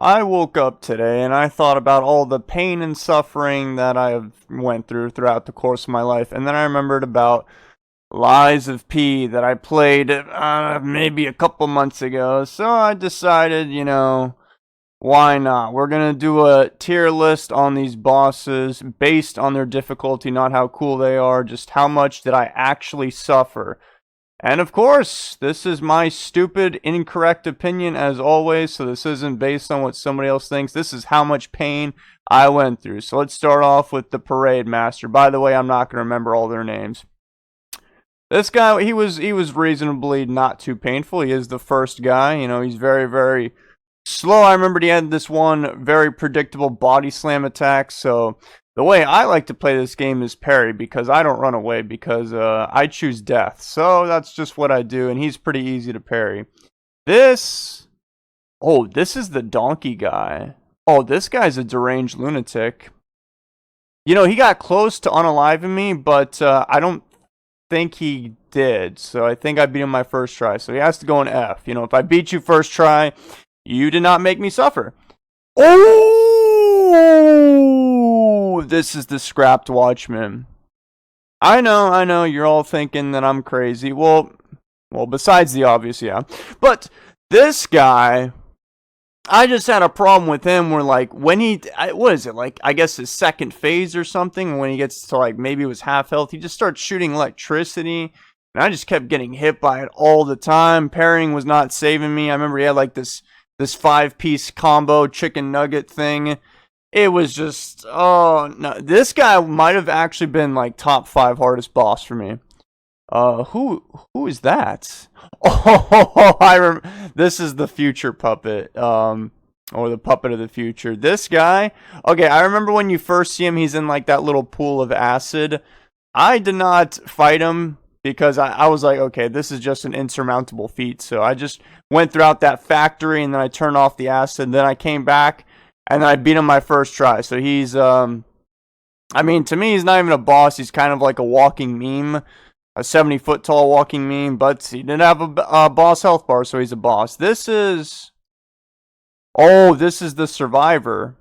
I woke up today and I thought about all the pain and suffering that I have went through throughout the course of my life, and then I remembered about Lies of P that I played maybe a couple months ago. So I decided, why not? We're gonna do a tier list on these bosses based on their difficulty, not how cool they are, just how much did I actually suffer. And of course, this is my stupid, incorrect opinion as always, so this isn't based on what somebody else thinks. This is how much pain I went through. So let's start off with the Parade Master. By the way, I'm not going to remember all their names. This guy, he was reasonably not too painful. He is the first guy. He's very, very slow. I remembered he had this one very predictable body slam attack, so the way I like to play this game is parry, because I don't run away, because I choose death. So that's just what I do, and he's pretty easy to parry. This is the donkey guy. Oh, this guy's a deranged lunatic. He got close to unaliving me, but I don't think he did. So I think I beat him my first try. So he has to go in F. If I beat you first try, you did not make me suffer. Oh, this is the Scrapped Watchman. I know, you're all thinking that I'm crazy. Well, besides the obvious, yeah. But this guy, I just had a problem with him where, like, when what is it, like, I guess his second phase or something, when he gets to, like, maybe it was half health, he just starts shooting electricity, and I just kept getting hit by it all the time. Parrying was not saving me. I remember he had, like, this 5-piece combo chicken nugget thing. It was just, oh no, this guy might have actually been like top 5 hardest boss for me. Who is that? Oh, this is the future puppet, or the puppet of the future. This guy, okay, I remember when you first see him, he's in like that little pool of acid. I did not fight him because I was like, okay, this is just an insurmountable feat. So I just went throughout that factory, and then I turned off the acid, and then I came back, and then I beat him my first try. So he's, I mean, to me, he's not even a boss. He's kind of like a walking meme, a 70-foot tall walking meme, but he didn't have a boss health bar, so he's a boss. This is the Survivor.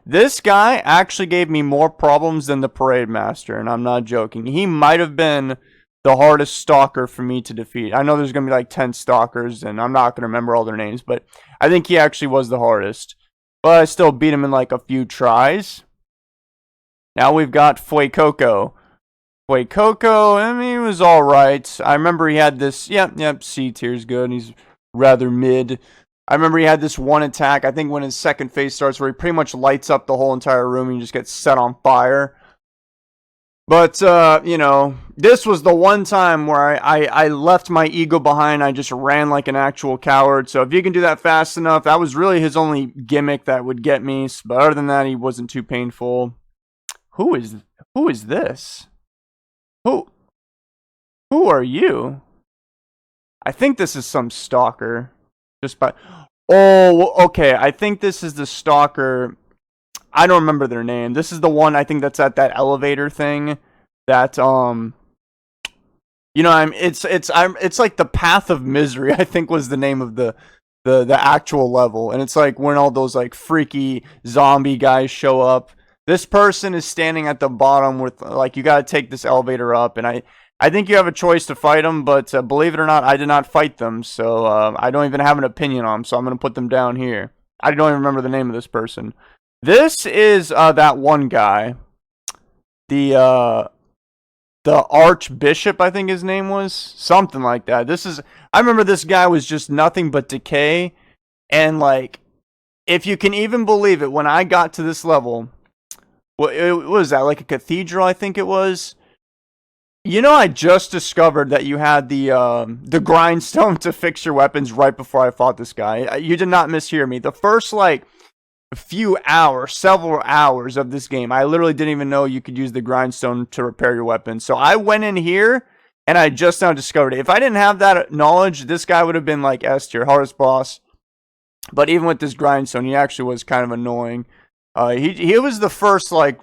This guy actually gave me more problems than the Parade Master, and I'm not joking. He might have been the hardest stalker for me to defeat. I know there's going to be like 10 stalkers, and I'm not going to remember all their names, but I think he actually was the hardest. But I still beat him in like a few tries. Now we've got Fuecoco. Fuecoco, I mean, he was alright. I remember he had this, yep, C tier's good. He's rather mid. I remember he had this one attack, I think when his second phase starts, where he pretty much lights up the whole entire room and you just get set on fire. But, this was the one time where I left my ego behind. I just ran like an actual coward. So if you can do that fast enough, that was really his only gimmick that would get me. But other than that, he wasn't too painful. Who is this? Who are you? I think this is some stalker. Oh, okay. I think this is the stalker. I don't remember their name. This is the one, I think, that's at that elevator thing. That it's like the Path of Misery, I think, was the name of the actual level, and it's like when all those like freaky zombie guys show up. This person is standing at the bottom with, like, you gotta take this elevator up, and I think you have a choice to fight them, but believe it or not, I did not fight them, so I don't even have an opinion on them, so I'm gonna put them down here. I don't even remember the name of this person. This is that one guy, the Archbishop, I think his name was, something like that. I remember this guy was just nothing but decay, and like, if you can even believe it, when I got to this level, what was that, like a cathedral, I think it was. I just discovered that you had the grindstone to fix your weapons right before I fought this guy. You did not mishear me. The first, like, several hours of this game, I literally didn't even know you could use the grindstone to repair your weapon. So I went in here, and I just now discovered it. If I didn't have that knowledge, this guy would have been like S tier, hardest boss. But even with this grindstone, he actually was kind of annoying. He was the first, like,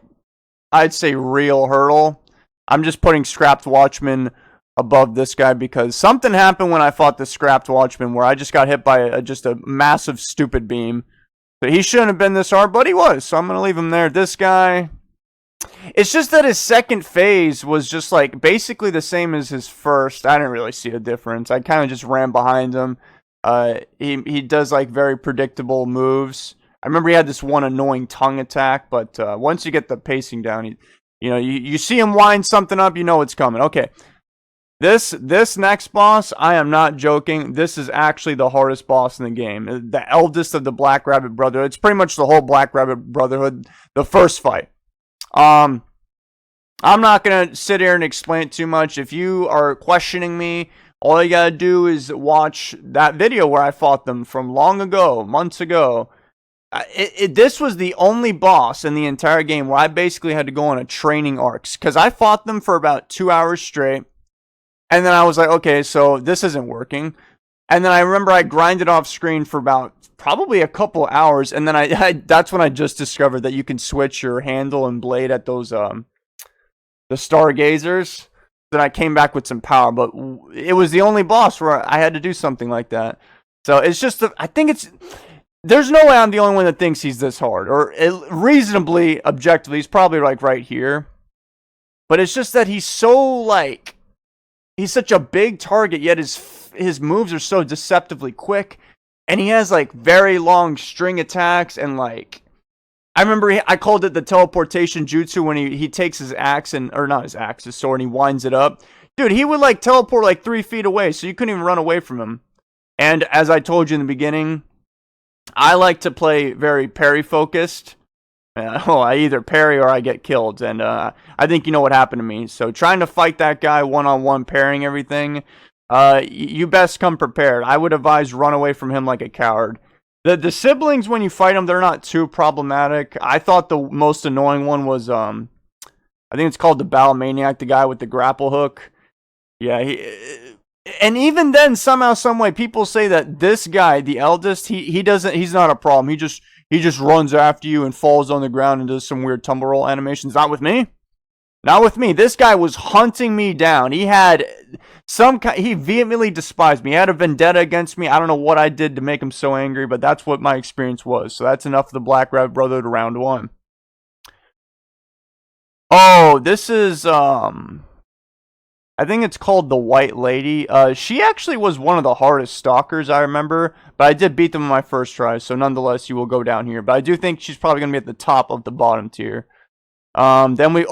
I'd say real hurdle. I'm just putting Scrapped Watchman above this guy because something happened when I fought the Scrapped Watchman where I just got hit by just a massive stupid beam. So So he shouldn't have been this hard, but he was. So I'm going to leave him there. This guy, it's just that his second phase was just like basically the same as his first. I didn't really see a difference. I kind of just ran behind him. He does like very predictable moves. I remember he had this one annoying tongue attack, but once you get the pacing down, you see him wind something up, you know it's coming. Okay. This next boss, I am not joking. This is actually the hardest boss in the game. The eldest of the Black Rabbit Brotherhood. It's pretty much the whole Black Rabbit Brotherhood. The first fight. I'm not gonna sit here and explain it too much. If you are questioning me, all you gotta do is watch that video where I fought them from long ago, months ago. This was the only boss in the entire game where I basically had to go on a training arc, because I fought them for about 2 hours straight. And then I was like, okay, so this isn't working. And then I remember I grinded off screen for about probably a couple hours. And then that's when I just discovered that you can switch your handle and blade at those, the Stargazers. Then I came back with some power. But it was the only boss where I had to do something like that. So it's just, I think it's, there's no way I'm the only one that thinks he's this hard. Or reasonably, objectively, he's probably like right here. But it's just that he's so like, he's such a big target, yet his moves are so deceptively quick. And he has, like, very long string attacks. And, like, I remember I called it the teleportation jutsu when he takes his axe or not his axe, his sword, and he winds it up. Dude, he would, like, teleport, like, 3 feet away, so you couldn't even run away from him. And as I told you in the beginning, I like to play very parry-focused. I either parry or I get killed, and I think you know what happened to me. So trying to fight that guy one-on-one, parrying everything, you best come prepared. I would advise run away from him like a coward. The siblings, when you fight them, they're not too problematic. I thought the most annoying one was, I think it's called the Battle Maniac, the guy with the grapple hook. Yeah, and even then, somehow, someway, people say that this guy, the eldest, he's not a problem. He just runs after you and falls on the ground and does some weird tumble roll animations. Not with me. Not with me. This guy was hunting me down. He had he vehemently despised me. He had a vendetta against me. I don't know what I did to make him so angry, but that's what my experience was. So that's enough of the Black Rabbit Brotherhood round 1. Oh, this is, I think it's called the White Lady. She actually was one of the hardest stalkers, I remember. But I did beat them in my first try, so nonetheless, you will go down here. But I do think she's probably going to be at the top of the bottom tier. Then we...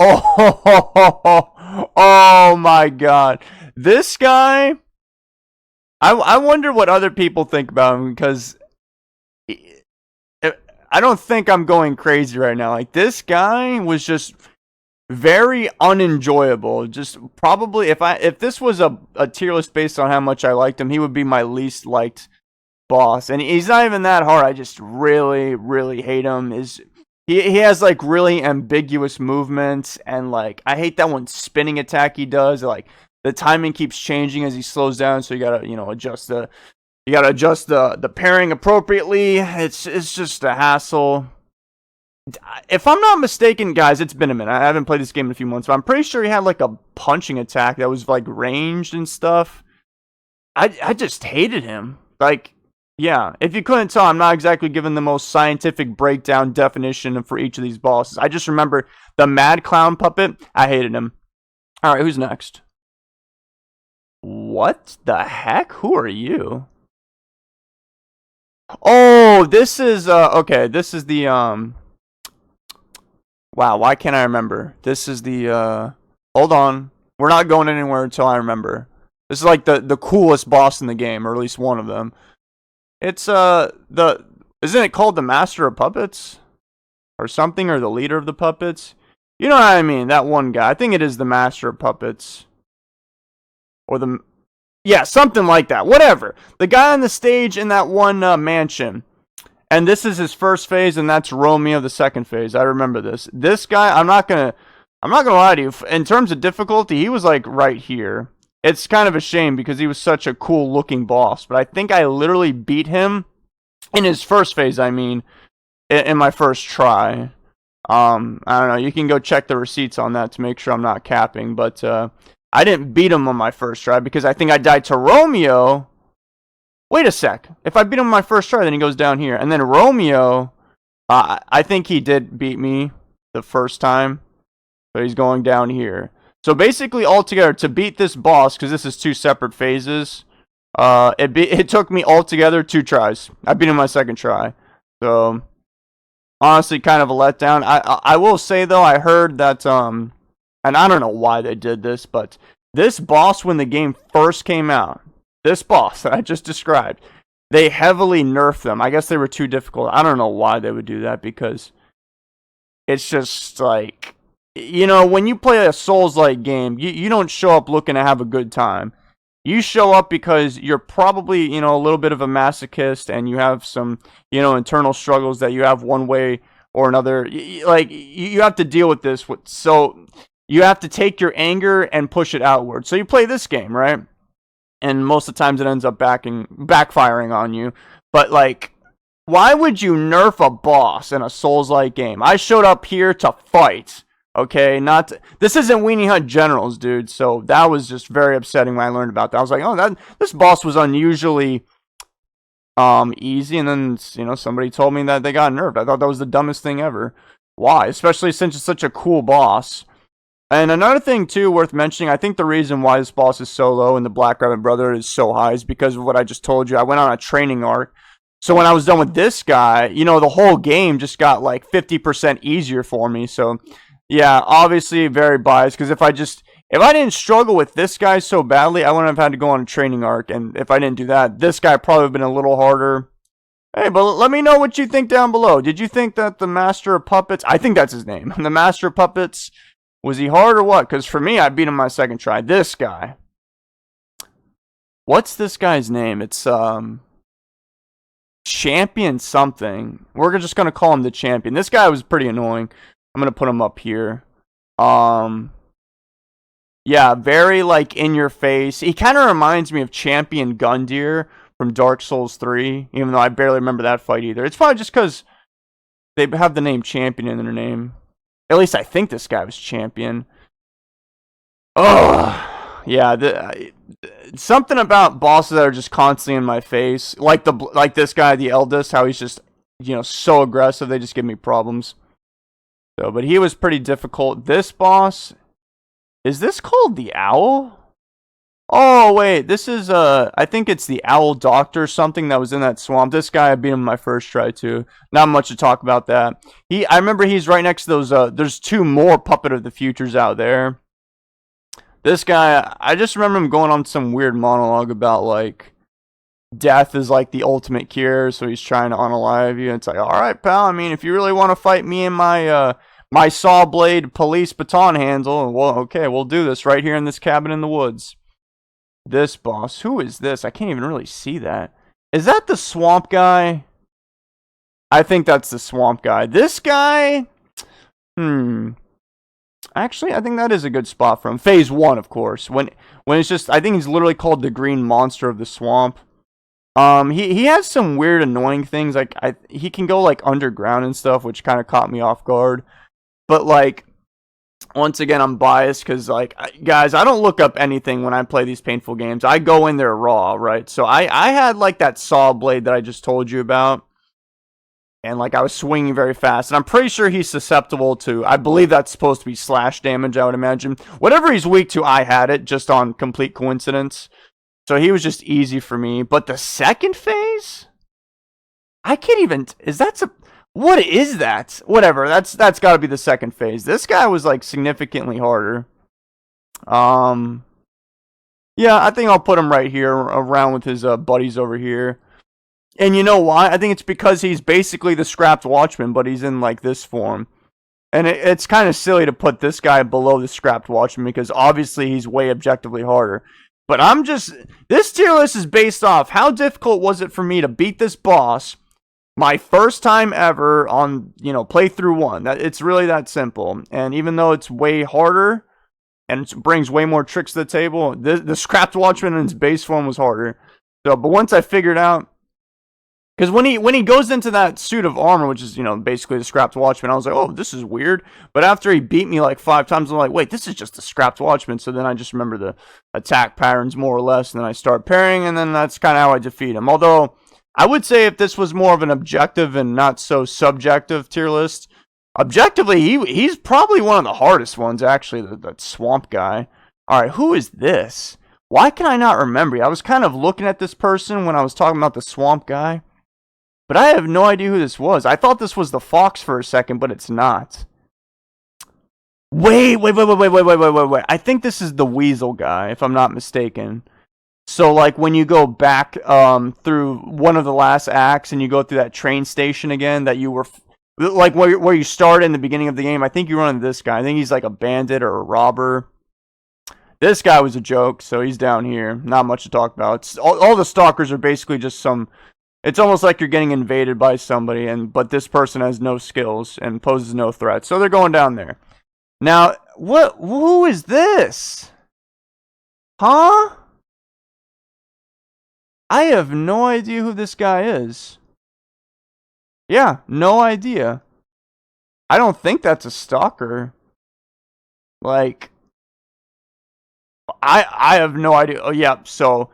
Oh my god. This guy... I wonder what other people think about him, because... I don't think I'm going crazy right now. Like, this guy was just... very unenjoyable. Just probably if this was a tier list based on how much I liked him, he would be my least liked boss. And he's not even that hard. I just really, really hate him. He has like really ambiguous movements, and like I hate that one spinning attack he does. Like the timing keeps changing as he slows down, so you gotta adjust the pairing appropriately. It's just a hassle. If I'm not mistaken, guys, it's been a minute. I haven't played this game in a few months, but I'm pretty sure he had like a punching attack that was like ranged and stuff. I just hated him. Like, yeah, if you couldn't tell, I'm not exactly giving the most scientific breakdown definition for each of these bosses. I just remember the Mad Clown Puppet. I hated him. All right, who's next? What the heck? Who are you? Oh, this is okay. This is the Wow, why can't I remember? This is the, hold on. We're not going anywhere until I remember. This is like the coolest boss in the game, or at least one of them. It's, isn't it called the Master of Puppets? Or something, or the Leader of the Puppets? You know what I mean, that one guy. I think it is the Master of Puppets. Or yeah, something like that. Whatever. The guy on the stage in that one, mansion. And this is his first phase, and that's Romeo, the second phase. I remember this. This guy, I'm not gonna lie to you. In terms of difficulty, he was like right here. It's kind of a shame because he was such a cool looking boss. But I think I literally beat him in his first phase. I mean, in my first try. I don't know. You can go check the receipts on that to make sure I'm not capping. But I didn't beat him on my first try because I think I died to Romeo. Wait a sec. If I beat him on my first try, then he goes down here. And then Romeo I think he did beat me the first time, so he's going down here. So basically, altogether, to beat this boss, because this is 2 separate phases, it took me altogether 2 tries. I beat him my second try. So honestly, kind of a letdown. I will say though, I heard that and I don't know why they did this, but this boss, when the game first came out, this boss that I just described, they heavily nerfed them. I guess they were too difficult. I don't know why they would do that, because it's just like, when you play a Souls-like game, you don't show up looking to have a good time. You show up because you're probably, a little bit of a masochist, and you have some, internal struggles that you have one way or another. Like, you have to deal with this. So you have to take your anger and push it outward. So you play this game, right? And most of the times it ends up backfiring on you. But, like, why would you nerf a boss in a Souls-like game? I showed up here to fight. Okay, this isn't Weenie Hunt Generals, dude. So that was just very upsetting when I learned about that. I was like, oh, this boss was unusually easy, and then somebody told me that they got nerfed. I thought that was the dumbest thing ever. Why? Especially since it's such a cool boss. And another thing too worth mentioning, I think the reason why this boss is so low and the Black Rabbit Brother is so high is because of what I just told you. I went on a training arc. So when I was done with this guy, the whole game just got like 50% easier for me. So yeah, obviously very biased, because if I didn't struggle with this guy so badly, I wouldn't have had to go on a training arc, and if I didn't do that, this guy probably would have been a little harder. Hey, but let me know what you think down below. Did you think that the Master of Puppets, I think that's his name, the Master of Puppets, was he hard or what? Because for me, I beat him my second try. This guy. What's this guy's name? It's Champion something. We're just going to call him the Champion. This guy was pretty annoying. I'm going to put him up here. Yeah, very, like, in your face. He kind of reminds me of Champion Gundyr from Dark Souls 3, even though I barely remember that fight either. It's probably just because they have the name Champion in their name. At least I think this guy was Champion. Oh, yeah. Something about bosses that are just constantly in my face, like this guy, the Eldest, how he's just so aggressive. They just give me problems. So, but he was pretty difficult. This boss, is this called the Owl? Oh wait, this is I think it's the Owl Doctor something that was in that swamp. This guy, I beat him my first try too. Not much to talk about that. I remember he's right next to those. There's 2 more Puppet of the Futures out there. This guy, I just remember him going on some weird monologue about like death is like the ultimate cure, so he's trying to unalive you. It's like, all right, pal. I mean, if you really want to fight me and my saw blade police baton handle, well, okay, we'll do this right here in this cabin in the woods. This boss, who is this? I can't even really see that. Is that the swamp guy? I think that's the swamp guy. This guy, actually, I think that is a good spot for him. Phase 1, of course. When it's just, I think he's literally called the Green Monster of the Swamp. He has some weird, annoying things. Like he can go like underground and stuff, which kind of caught me off guard. But like, once again, I'm biased because like, guys, I don't look up anything when I play these painful games. I go in there raw, right? So I had like that saw blade that I just told you about. And like I was swinging very fast. And I'm pretty sure he's susceptible to, I believe that's supposed to be slash damage, I would imagine. Whatever he's weak to, I had it just on complete coincidence. So he was just easy for me. But the second phase? I can't even, what is that? Whatever, that's got to be the second phase. This guy was like significantly harder. Yeah, I think I'll put him right here around with his buddies over here. And you know why? I think it's because he's basically the Scrapped Watchman, but he's in like this form. And it's kind of silly to put this guy below the Scrapped Watchman because obviously he's way objectively harder. But this tier list is based off how difficult was it for me to beat this boss my first time ever on, playthrough 1. It's really that simple. And even though it's way harder and it brings way more tricks to the table, the Scrapped Watchman in its base form was harder. So, but once I figured out, because when he goes into that suit of armor, which is, basically the Scrapped Watchman, I was like, oh, this is weird. But after he beat me like 5 times, I'm like, wait, this is just the Scrapped Watchman. So then I just remember the attack patterns more or less, and then I start parrying, and then that's kind of how I defeat him. Although, I would say if this was more of an objective and not so subjective tier list, objectively, he's probably one of the hardest ones, actually, the swamp guy. Alright, who is this? Why can I not remember? I was kind of looking at this person when I was talking about the swamp guy, but I have no idea who this was. I thought this was the fox for a second, but it's not. Wait. I think this is the weasel guy, if I'm not mistaken. So, like, when you go back through one of the last acts and you go through that train station again that you were... Like, where you start in the beginning of the game, I think you run into this guy. I think he's like a bandit or a robber. This guy was a joke, so he's down here. Not much to talk about. It's, all the stalkers are basically just some... It's almost like you're getting invaded by somebody, but this person has no skills and poses no threat. So they're going down there. Now, who is this? Huh? I have no idea who this guy is. Yeah, no idea. I don't think that's a stalker. Like, I have no idea. Oh, yeah, so,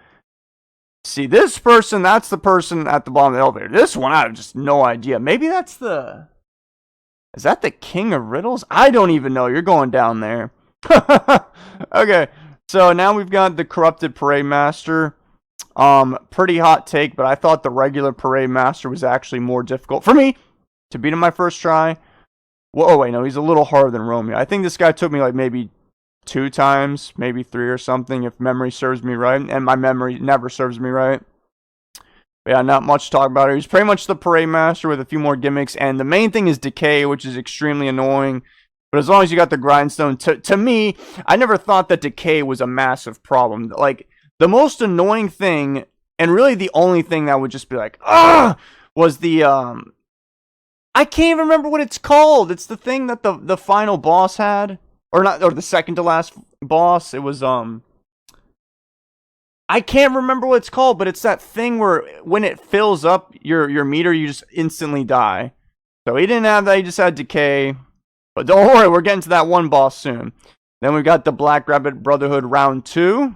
see, this person, that's the person at the bottom of the elevator. This one, I have just no idea. Maybe that's the... Is that the King of Riddles? I don't even know. You're going down there. Okay, so now we've got the Corrupted Parade Master. Pretty hot take, but I thought the regular Parade Master was actually more difficult for me to beat him my first try. Well, oh wait, no, he's a little harder than Romeo. I think this guy took me like maybe 2 times, maybe 3 or something, if memory serves me right, and my memory never serves me right. But yeah, not much to talk about here. He's pretty much the Parade Master with a few more gimmicks, and the main thing is Decay, which is extremely annoying. But as long as you got the Grindstone, to me, I never thought that Decay was a massive problem. Like, the most annoying thing, and really the only thing that would just be like, ah, was the, I can't even remember what it's called. It's the thing that the final boss had. Or not, or the second to last boss. It was, I can't remember what it's called, but it's that thing where when it fills up your meter, you just instantly die. So he didn't have that, he just had Decay. But don't worry, we're getting to that one boss soon. Then we've got the Black Rabbit Brotherhood Round 2.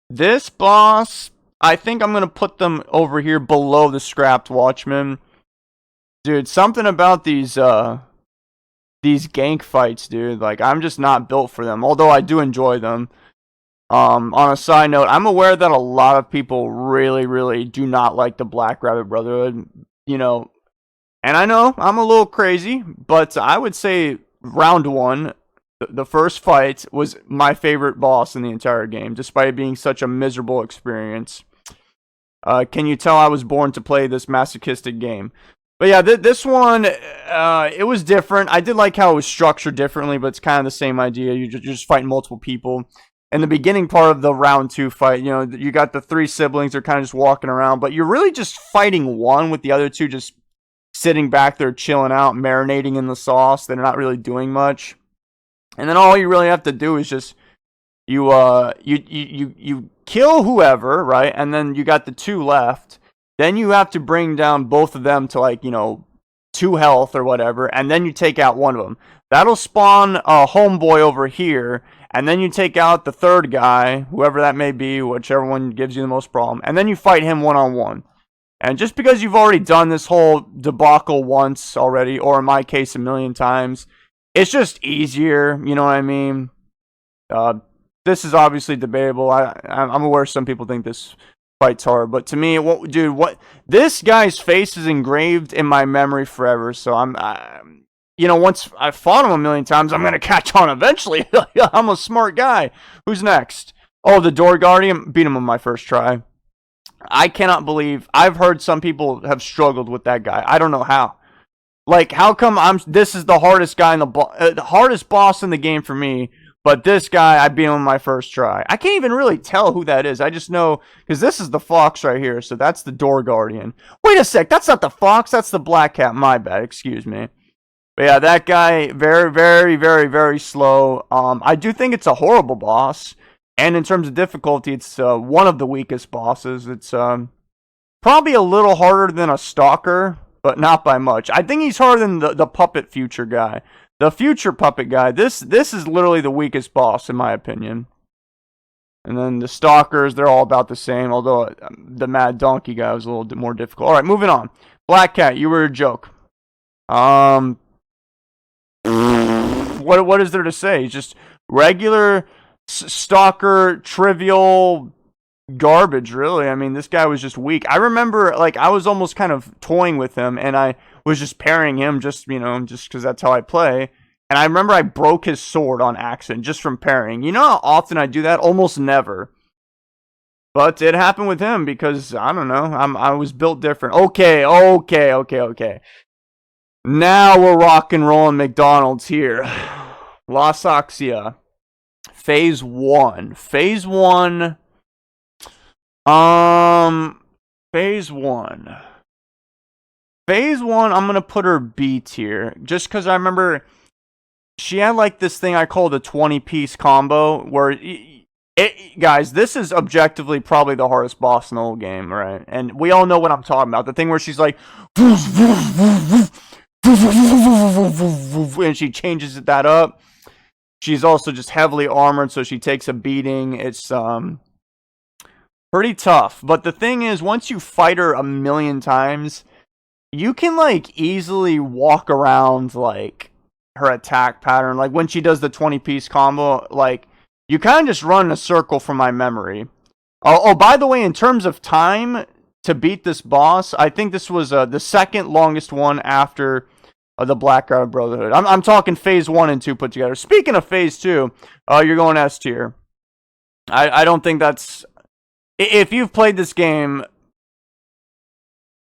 This boss, I think I'm going to put them over here below the Scrapped Watchmen. Dude, something about these gank fights, dude. Like, I'm just not built for them, although I do enjoy them. On a side note, I'm aware that a lot of people really, really do not like the Black Rabbit Brotherhood, you know. And I know, I'm a little crazy, but I would say round 1, the first fight, was my favorite boss in the entire game, despite it being such a miserable experience. Can you tell I was born to play this masochistic game? But yeah, this one, it was different. I did like how it was structured differently, but it's kind of the same idea. You're just fighting multiple people. In the beginning part of the round 2 fight, you know, you got the 3 siblings. They're kind of just walking around, but you're really just fighting one with the other 2 just sitting back there chilling out, marinating in the sauce. They're not really doing much. And then all you really have to do is just you kill whoever, right? And then you got the 2 left. Then you have to bring down both of them to, like, you know, 2 health or whatever, and then you take out one of them. That'll spawn a homeboy over here, and then you take out the 3rd guy, whoever that may be, whichever one gives you the most problem, and then you fight him one-on-one. And just because you've already done this whole debacle once already, or in my case, a million times, it's just easier, you know what I mean? This is obviously debatable. I'm aware some people think this fight's hard, but to me, this guy's face is engraved in my memory forever. So you know, once I fought him a million times, I'm gonna catch on eventually. I'm a smart guy. Who's next? Oh, the Door Guardian. Beat him on my first try. I cannot believe. I've heard some people have struggled with that guy. I don't know how. Like, how come this is the hardest guy in the hardest boss in the game for me? But this guy, I beat him on my first try. I can't even really tell who that is. I just know, because this is the fox right here, so that's the Door Guardian. Wait a sec, that's not the fox, that's the Black Cat. My bad, excuse me. But yeah, that guy, very, very, very, very slow. I do think it's a horrible boss. And in terms of difficulty, it's one of the weakest bosses. It's probably a little harder than a Stalker, but not by much. I think he's harder than the Puppet Future guy. The Future Puppet guy, this is literally the weakest boss, in my opinion. And then the Stalkers, they're all about the same, although the Mad Donkey guy was a little bit more difficult. Alright, moving on. Black Cat, you were a joke. What is there to say? Just regular Stalker, trivial garbage, really. I mean, this guy was just weak. I remember, like, I was almost kind of toying with him, and I was just parrying him just because that's how I play. And I remember I broke his sword on accident just from parrying. You know how often I do that? Almost never. But it happened with him because, I don't know, I was built different. Okay. Now we're rock and rolling McDonald's here. Las Axia. Phase 1. Phase 1. Phase 1. Phase 1, I'm going to put her B tier. Just because I remember she had like this thing I call the 20-piece combo. Where, guys, this is objectively probably the hardest boss in the whole game, right? And we all know what I'm talking about. The thing where she's like, and she changes that up. She's also just heavily armored, so she takes a beating. It's pretty tough. But the thing is, once you fight her a million times, you can like easily walk around like her attack pattern. Like when she does the 20-piece combo, like you kind of just run in a circle from my memory. Oh, by the way, in terms of time to beat this boss, I think this was the second longest one after the Blackguard Brotherhood. I'm talking phase 1 and 2 put together. Speaking of phase 2, you're going S tier. I don't think that's... If you've played this game,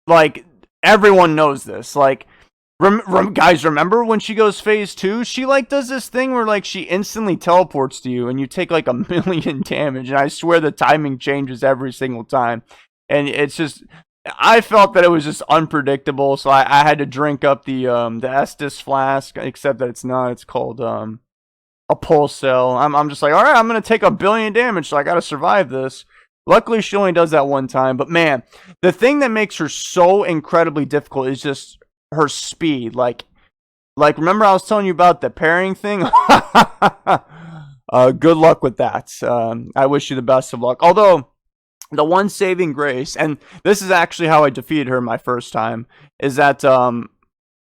like, everyone knows this. Like, guys, remember when she goes phase 2? She, like, does this thing where, like, she instantly teleports to you and you take, like, 1,000,000 damage. And I swear the timing changes every single time. And it's just... I felt that it was just unpredictable, so I had to drink up the Estus flask, except that it's not. It's called a pulse cell. I'm just like, all right, I'm gonna take 1,000,000,000 damage, so I gotta survive this. Luckily, she only does that one time. But man, the thing that makes her so incredibly difficult is just her speed. Like remember I was telling you about the parrying thing? Good luck with that. I wish you the best of luck. Although, the one saving grace, and this is actually how I defeated her my first time, is that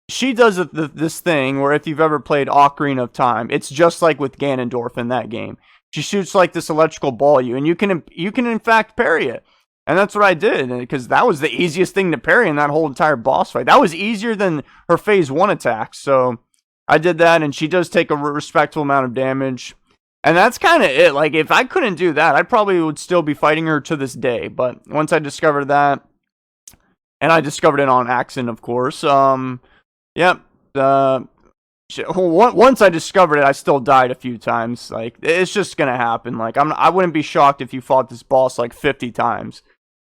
she does this thing where if you've ever played Ocarina of Time, it's just like with Ganondorf in that game. She shoots like this electrical ball at you, and you can in fact parry it. And that's what I did, because that was the easiest thing to parry in that whole entire boss fight. That was easier than her phase 1 attacks, so I did that, and she does take a respectful amount of damage. And that's kind of it. Like, if I couldn't do that, I probably would still be fighting her to this day. But once I discovered that, and I discovered it on accident, of course. Yep. Once I discovered it, I still died a few times. Like, it's just gonna happen. Like, I wouldn't be shocked if you fought this boss like 50 times.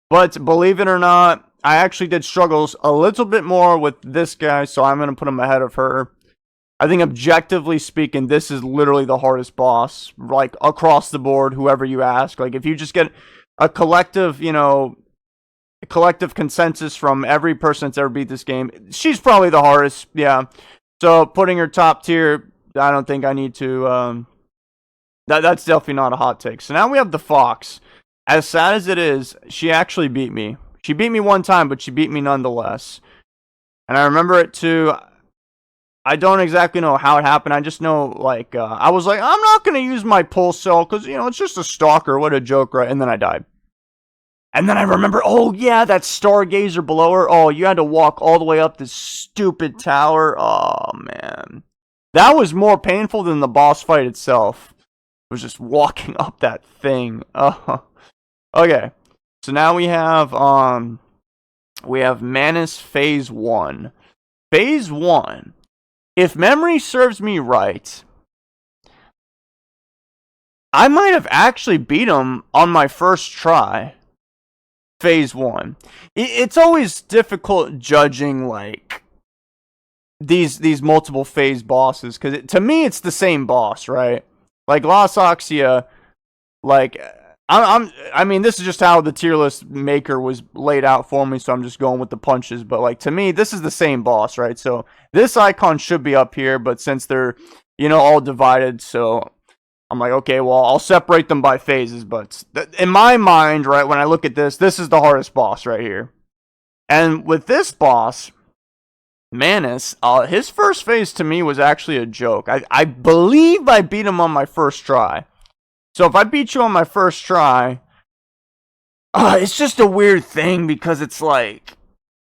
But believe it or not, I actually did struggle a little bit more with this guy, so I'm gonna put him ahead of her. I think objectively speaking, this is literally the hardest boss, like, across the board, whoever you ask. Like, if you just get a collective, collective consensus from every person that's ever beat this game, she's probably the hardest, yeah. So, putting her top tier, I don't think I need to, that's definitely not a hot take. So now we have the Fox. As sad as it is, she actually beat me. She beat me one time, but she beat me nonetheless. And I remember it too. I don't exactly know how it happened. I just know, like, I was like, I'm not going to use my pulse cell because, it's just a stalker. What a joke, right? And then I died. And then I remember, oh, yeah, that stargazer below her. Oh, you had to walk all the way up this stupid tower. Oh, man. That was more painful than the boss fight itself. It was just walking up that thing. Oh. Okay. So now we have Manus Phase 1. Phase 1. If memory serves me right, I might have actually beat him on my first try. Phase 1. It's always difficult judging, like, these multiple phase bosses, because to me it's the same boss, right? Like, Las Axia, like, I mean, this is just how the tier list maker was laid out for me, so I'm just going with the punches. But, like, to me, this is the same boss, right? So, this icon should be up here, but since they're, all divided, so I'm like, okay, well, I'll separate them by phases, but in my mind, right, when I look at this, this is the hardest boss right here. And with this boss, Manus, his first phase to me was actually a joke. I believe I beat him on my first try. So if I beat you on my first try, it's just a weird thing because it's like,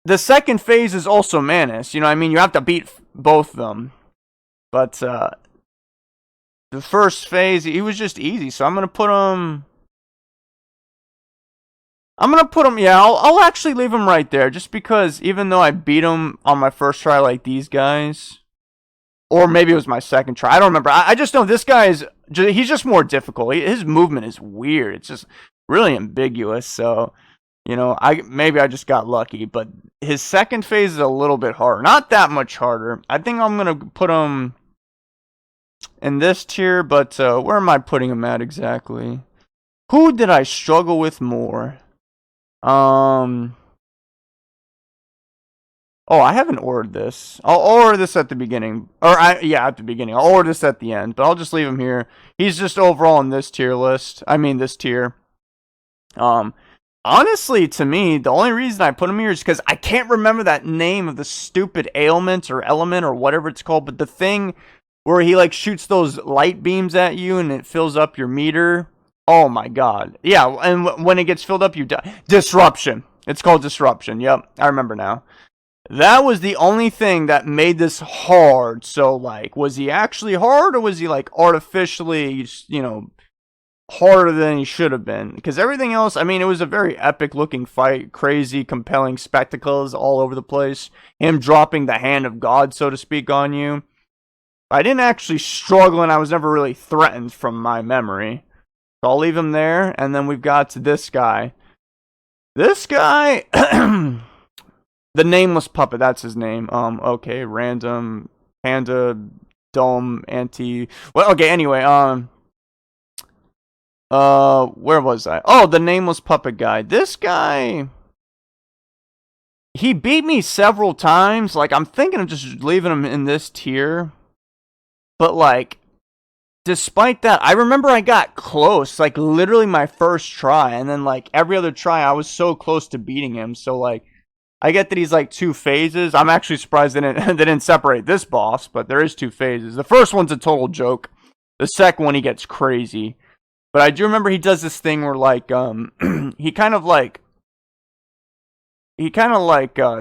the second phase is also Manus. You know what I mean? You have to beat both of them. But the first phase, he was just easy. So I'm going to put him... yeah, I'll actually leave him right there. Just because even though I beat him on my first try like these guys... Or maybe it was my second try. I don't remember. I just know this guy is... He's just more difficult. His movement is weird. It's just really ambiguous. So... You know, maybe I just got lucky, but his second phase is a little bit harder. Not that much harder. I think I'm going to put him in this tier, but where am I putting him at exactly? Who did I struggle with more? Oh, I haven't ordered this. I'll order this at the beginning. Yeah, at the beginning. I'll order this at the end, but I'll just leave him here. He's just overall in this tier list. I mean, this tier. Honestly, to me, the only reason I put him here is because I can't remember that name of the stupid ailment or element or whatever it's called, but the thing where he like shoots those light beams at you and it fills up your meter. Oh my god. Yeah, and when it gets filled up, you die. Disruption. It's called disruption. Yep, I remember now. That was the only thing that made this hard. So, like, was he actually hard or was he like artificially, you know, harder than he should have been? Because everything else, I mean, it was a very epic looking fight, crazy, compelling spectacles all over the place, him dropping the hand of God, so to speak, on you. I didn't actually struggle, and I was never really threatened from my memory. So I'll leave him there, and then we've got this guy. This guy, the Nameless Puppet, that's his name. Okay, random, panda, dome, anti, well, okay, anyway, where was I? Oh, the Nameless Puppet guy. This guy, he beat me several times. Like, I'm thinking of just leaving him in this tier. But, like, despite that, I remember I got close. Like, literally my first try. And then, like, every other try, I was so close to beating him. So, like, I get that he's, like, 2 phases. I'm actually surprised they didn't separate this boss. But there is 2 phases. The first one's a total joke. The second one, he gets crazy. But I do remember he does this thing where, like, he kind of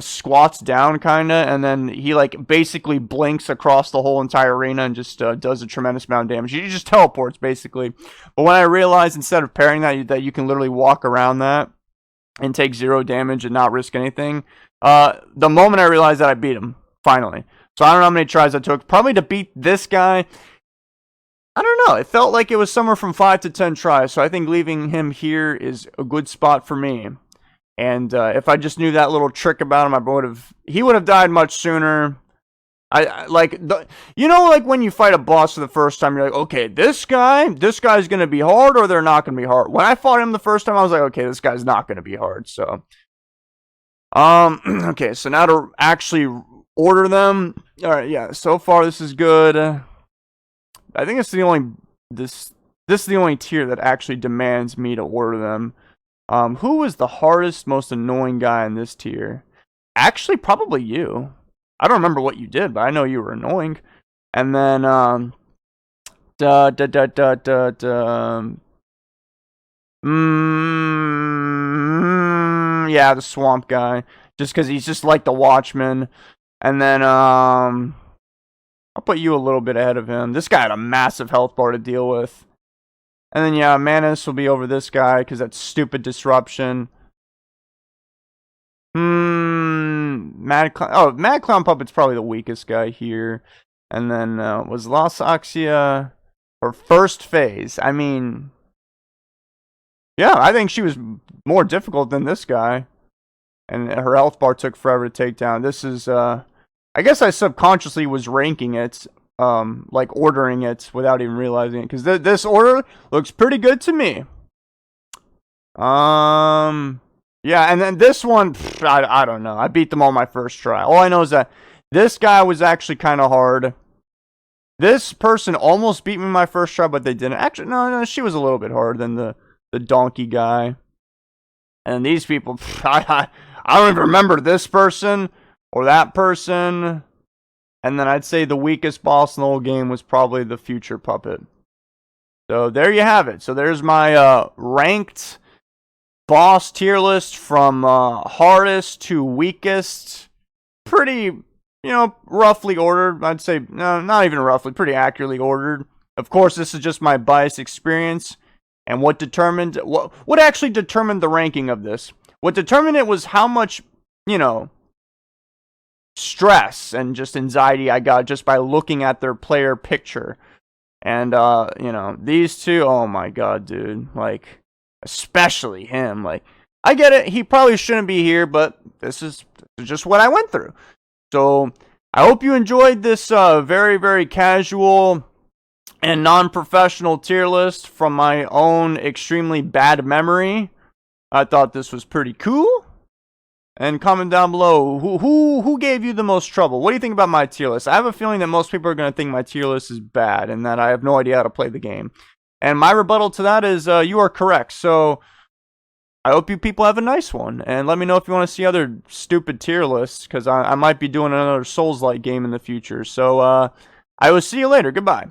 squats down, and then he, like, basically blinks across the whole entire arena and just does a tremendous amount of damage. He just teleports, basically. But when I realized, instead of parrying that you can literally walk around that and take 0 damage and not risk anything, the moment I realized that, I beat him, finally. So I don't know how many tries I took. Probably to beat this guy, I don't know. It felt like it was somewhere from 5 to 10 tries. So I think leaving him here is a good spot for me. And if I just knew that little trick about him, he would have died much sooner. Like when you fight a boss for the first time, you're like, okay, this guy's gonna be hard, or they're not gonna be hard. When I fought him the first time, I was like, okay, this guy's not gonna be hard. So, okay, so now to actually order them. All right, yeah. So far, this is good. I think it's the only this is the only tier that actually demands me to order them. Who was the hardest, most annoying guy in this tier? Actually, probably you. I don't remember what you did, but I know you were annoying. And then, yeah, the swamp guy. Just because he's just like the Watchman. And then, I'll put you a little bit ahead of him. This guy had a massive health bar to deal with. And then, yeah, Manus will be over this guy because that's stupid disruption. Mad Clown Puppet's probably the weakest guy here. And then, was Las Axia her first phase? I mean, yeah, I think she was more difficult than this guy. And her health bar took forever to take down. This is, I guess I subconsciously was ranking it. Like ordering it without even realizing it, because this order looks pretty good to me. Yeah, and then this one, I don't know. I beat them all my first try. All I know is that this guy was actually kind of hard. This person almost beat me my first try, but they didn't. Actually, no, she was a little bit harder than the donkey guy. And these people, I don't even remember this person or that person. And then I'd say the weakest boss in the whole game was probably the future puppet. So there you have it. So there's my ranked boss tier list from hardest to weakest. Pretty, roughly ordered. I'd say, no, not even roughly, pretty accurately ordered. Of course, this is just my biased experience. And what actually determined the ranking of this? What determined it was how much, stress and just anxiety I got just by looking at their player picture. And, these two, oh my god, dude. Like, especially him. Like, I get it. He probably shouldn't be here, but this is just what I went through. So, I hope you enjoyed this very, very casual and non-professional tier list from my own extremely bad memory. I thought this was pretty cool. And comment down below, who gave you the most trouble? What do you think about my tier list? I have a feeling that most people are going to think my tier list is bad and that I have no idea how to play the game. And my rebuttal to that is you are correct. So I hope you people have a nice one. And let me know if you want to see other stupid tier lists, because I might be doing another Souls-like game in the future. So I will see you later. Goodbye.